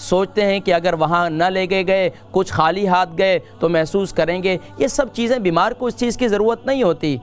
سوچتے ہیں کہ اگر وہاں نہ لے گئے کچھ خالی ہاتھ گئے تو محسوس کریں گے. یہ سب چیزیں بیمار کو اس چیز کی ضرورت نہیں ہوتی.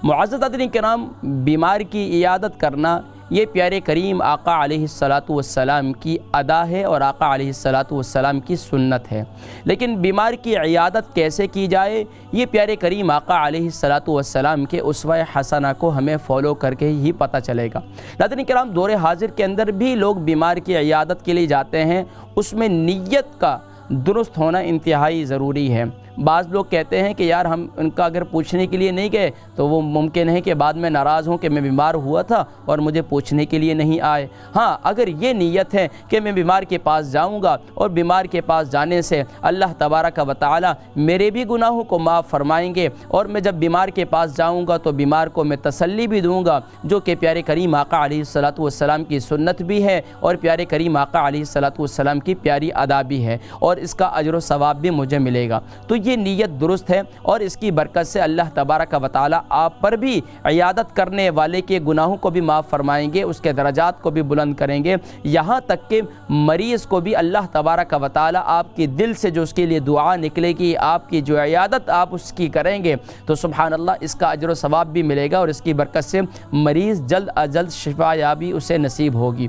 معزز حاضرین کرام، بیمار کی عیادت کرنا یہ پیارے کریم آقا علیہ السلام کی ادا ہے اور آقا علیہ السلام کی سنت ہے. لیکن بیمار کی عیادت کیسے کی جائے، یہ پیارے کریم آقا علیہ السلام کے اسوہ حسنہ کو ہمیں فالو کر کے ہی پتہ چلے گا. ناظرین کرام، دور حاضر کے اندر بھی لوگ بیمار کی عیادت کے لیے جاتے ہیں، اس میں نیت کا درست ہونا انتہائی ضروری ہے. بعض لوگ کہتے ہیں کہ یار ہم ان کا اگر پوچھنے کے لیے نہیں گئے تو وہ ممکن ہے کہ بعد میں ناراض ہوں کہ میں بیمار ہوا تھا اور مجھے پوچھنے کے لیے نہیں آئے. ہاں، اگر یہ نیت ہے کہ میں بیمار کے پاس جاؤں گا اور بیمار کے پاس جانے سے اللہ تبارک و تعالی میرے بھی گناہوں کو معاف فرمائیں گے، اور میں جب بیمار کے پاس جاؤں گا تو بیمار کو میں تسلی بھی دوں گا، جو کہ پیارے کریم آقا علیہ السلام کی سنت بھی ہے اور پیارے کریم آقا علیہ السلام کی پیاری ادا بھی ہے، اور اس کا اجر و ثواب بھی مجھے ملے گا. تو یہ نیت درست ہے، اور اس کی برکت سے اللہ تبارک و تعالی آپ پر بھی عیادت کرنے والے کے گناہوں کو بھی معاف فرمائیں گے، اس کے درجات کو بھی بلند کریں گے، یہاں تک کہ مریض کو بھی اللہ تبارک و تعالی آپ کے دل سے جو اس کے لیے دعا نکلے گی، آپ کی جو عیادت آپ اس کی کریں گے تو سبحان اللہ اس کا اجر و ثواب بھی ملے گا، اور اس کی برکت سے مریض جلد از جلد شفا یابی اسے نصیب ہوگی.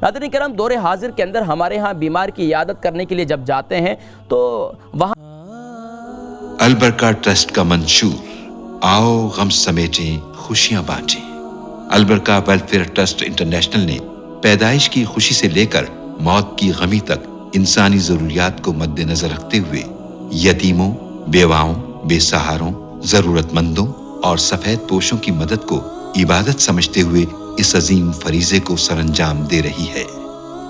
ناظرین کرام، دور حاضر کے اندر ہمارے ہاں بیمار کی عیادت کرنے کے لیے جب جاتے ہیں تو وہاں البرکہ ٹرسٹ کا منشور آؤ غم سمیٹیں خوشیاں بانٹیں. البرکہ ویلفیئر ٹرسٹ انٹرنیشنل نے پیدائش کی خوشی سے لے کر موت کی غمی تک انسانی ضروریات کو مد نظر رکھتے ہوئے یتیموں، بیواؤں، بے سہاروں، ضرورت مندوں اور سفید پوشوں کی مدد کو عبادت سمجھتے ہوئے اس عظیم فریضے کو سر انجام دے رہی ہے.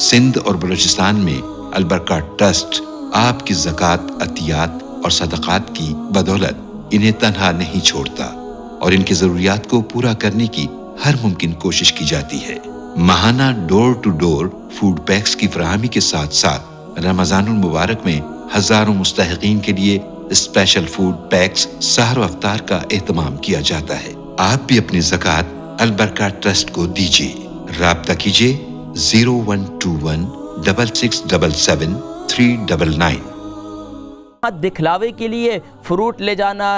سندھ اور بلوچستان میں البرکہ ٹرسٹ آپ کی زکوٰۃ، عطیات اور صدقات کی بدولت انہیں تنہا نہیں چھوڑتا، اور ان کی ضروریات کو پورا کرنے کی ہر ممکن کوشش کی جاتی ہے. ماہانہ ڈور ٹو ڈور فوڈ پیکس کی فراہمی کے ساتھ ساتھ رمضان المبارک میں ہزاروں مستحقین کے لیے اسپیشل فوڈ پیکس سحر و افطار کا اہتمام کیا جاتا ہے. آپ بھی اپنی زکوٰۃ البرکہ ٹرسٹ کو دیجیے. رابطہ کیجیے 0121 6677 399. دکھلاوے کے لیے فروٹ لے جانا،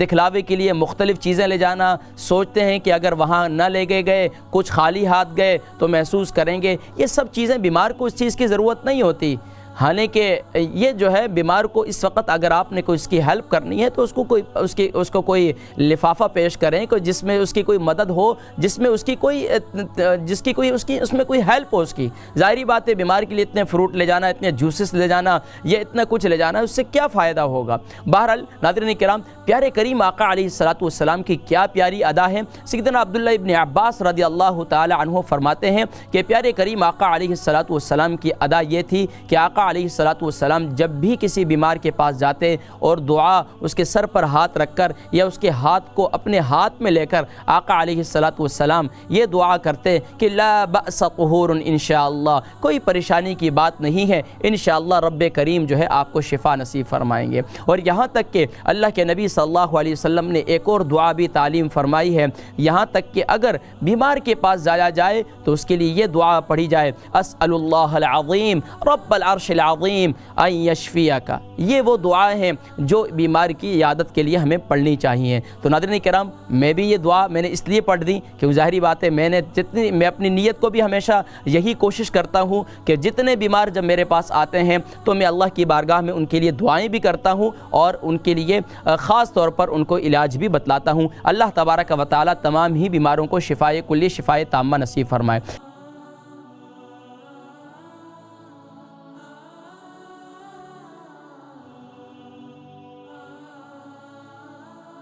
دکھلاوے کے لیے مختلف چیزیں لے جانا، سوچتے ہیں کہ اگر وہاں نہ لے گئے کچھ خالی ہاتھ گئے تو محسوس کریں گے. یہ سب چیزیں بیمار کو اس چیز کی ضرورت نہیں ہوتی. حالانکہ یہ جو ہے بیمار کو اس وقت اگر آپ نے کوئی اس کی ہیلپ کرنی ہے تو اس کو کوئی لفافہ پیش کریں جس میں اس کی کوئی مدد ہو، جس میں اس میں کوئی ہیلپ ہو اس کی. ظاہری بات ہے بیمار کے لیے اتنے فروٹ لے جانا، اتنے جوسز لے جانا یا اتنا کچھ لے جانا، اس سے کیا فائدہ ہوگا؟ بہرحال ناظرین کرام، پیارے کریم آقا علیہ السلام کی کیا پیاری ادا ہے. سیدنا عبداللہ ابن عباس رضی اللہ تعالی عنہ فرماتے ہیں کہ پیارے کریم آقا علیہ السلام کی ادا یہ تھی کہ آقا علیہ السلام جب بھی کسی بیمار کے پاس جاتے اور دعا اس کے سر پر ہاتھ رکھ کر یا اس کے ہاتھ کو اپنے ہاتھ میں لے کر آقا علیہ السلام یہ دعا کرتے کہ لا بأس طہور انشاءاللہ، کوئی پریشانی کی بات نہیں ہے، انشاءاللہ رب کریم جو ہے آپ کو شفا نصیب فرمائیں گے. اور یہاں تک کہ اللہ کے نبی صلی اللہ علیہ وسلم نے ایک اور دعا بھی تعلیم فرمائی ہے، یہاں تک کہ اگر بیمار کے پاس جایا جائے تو اس کے لیے یہ دعا پڑھی جائے، اسأل اللہ العظیم رب العرش العظیم ان یشفیک. یہ وہ دعائیں ہیں جو بیمار کی عیادت کے لیے ہمیں پڑھنی چاہیے. تو ناظرین کرام، میں بھی یہ دعا میں نے اس لیے پڑھ دی کہ ظاہری بات ہے میں اپنی نیت کو بھی ہمیشہ یہی کوشش کرتا ہوں کہ جتنے بیمار جب میرے پاس آتے ہیں تو میں اللہ کی بارگاہ میں ان کے لیے دعائیں بھی کرتا ہوں اور ان کے لیے خاص طور پر ان کو علاج بھی بتلاتا ہوں. اللہ تبارک و تعالی تمام ہی بیماروں کو شفائے کلی، شفائے تامہ نصیب فرمائے.